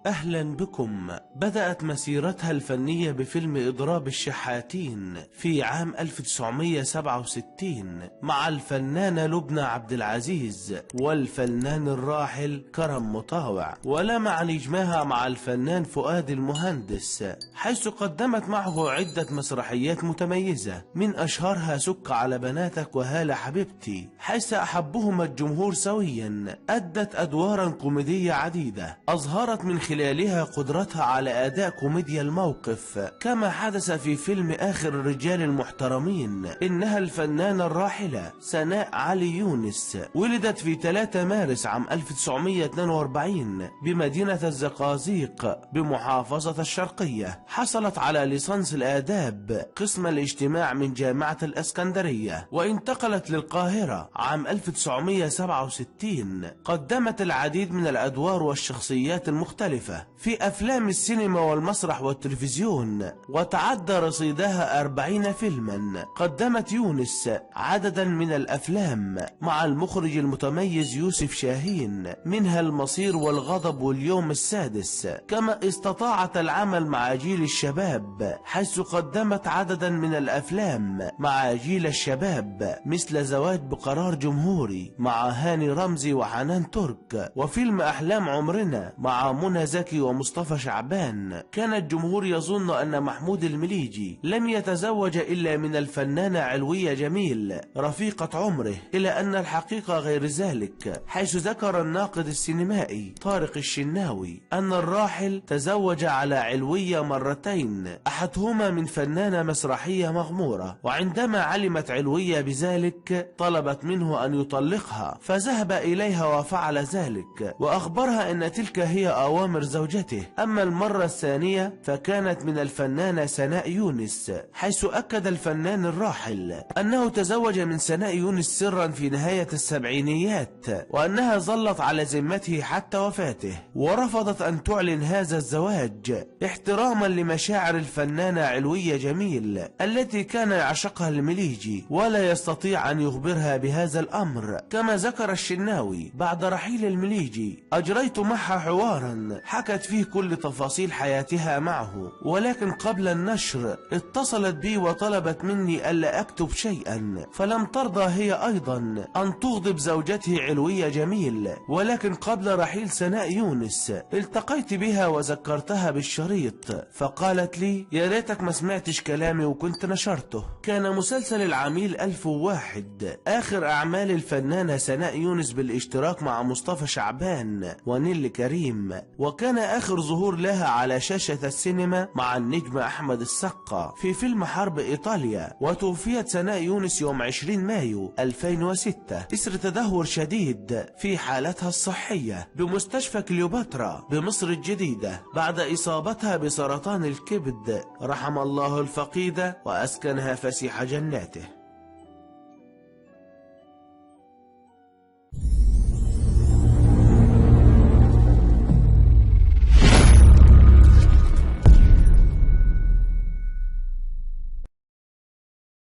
أهلا بكم. بدأت مسيرتها الفنية بفيلم إضراب الشحاتين في عام 1967 مع الفنانة لبنى عبد العزيز والفنان الراحل كرم مطاوع، ولمع نجمها مع الفنان فؤاد المهندس، حيث قدمت معه عدة مسرحيات متميزة، من أشهرها سك على بناتك وهالة حبيبتي، حيث أحبهما الجمهور سويا. أدت أدوارا كوميدية عديدة أظهرت من خلالها قدرتها على أداء كوميديا الموقف، كما حدث في فيلم آخر الرجال المحترمين. إنها الفنانة الراحلة سناء علي يونس، ولدت في 3 مارس عام 1942 بمدينة الزقازيق بمحافظة الشرقية. حصلت على ليسانس الآداب قسم الاجتماع من جامعة الإسكندرية، وانتقلت للقاهرة عام 1967. قدمت العديد من الأدوار والشخصيات المختلفة في أفلام السينما والمسرح والتلفزيون، وتعدى رصيدها 40 فيلما. قدمت يونس عددا من الأفلام مع المخرج المتميز يوسف شاهين، منها المصير والغضب واليوم السادس. كما استطاعت العمل مع جيل الشباب، حيث قدمت عددا من الأفلام مع جيل الشباب، مثل زواج بقرار جمهوري مع هاني رمزي وحنان ترك، وفيلم أحلام عمرنا مع منى زكي ومصطفى شعبان. كان الجمهور يظن أن محمود المليجي لم يتزوج إلا من الفنانة علوية جميل رفيقة عمره، إلى أن الحقيقة غير ذلك، حيث ذكر الناقد السينمائي طارق الشناوي أن الراحل تزوج على علوية مرتين، أحدهما من فنانة مسرحية مغمورة، وعندما علمت علوية بذلك طلبت منه أن يطلقها، فذهب إليها وفعل ذلك، وأخبرها أن تلك هي أوامر زوجته. أما المرة الثانية فكانت من الفنانة سناء يونس، حيث أكد الفنان الراحل أنه تزوج من سناء يونس سرا في نهاية السبعينيات، وأنها ظلت على ذمته حتى وفاته، ورفضت أن تعلن هذا الزواج احتراما لمشاعر الفنانة علوية جميل التي كان يعشقها المليجي، ولا يستطيع أن يخبرها بهذا الأمر. كما ذكر الشناوي بعد رحيل المليجي: أجريت معها حوارا حكت فيه كل تفاصيل حياتها معه، ولكن قبل النشر اتصلت بي وطلبت مني ألا أكتب شيئا، فلم ترضى هي أيضا أن تغضب زوجته علوية جميل. ولكن قبل رحيل سناء يونس التقيت بها وذكرتها بالشريط، فقالت لي: يا ريتك ما سمعتش كلامي وكنت نشرته. كان مسلسل العميل 1001 آخر أعمال الفنانة سناء يونس بالاشتراك مع مصطفى شعبان ونيل كريم، وكان آخر ظهور لها على شاشة السينما مع النجم أحمد السقا في فيلم حرب إيطاليا. وتوفيت سناء يونس يوم 20 مايو 2006 إثر تدهور شديد في حالتها الصحية بمستشفى كليوباترا بمصر الجديدة بعد إصابتها بسرطان الكبد. رحم الله الفقيدة وأسكنها فسيح جناته.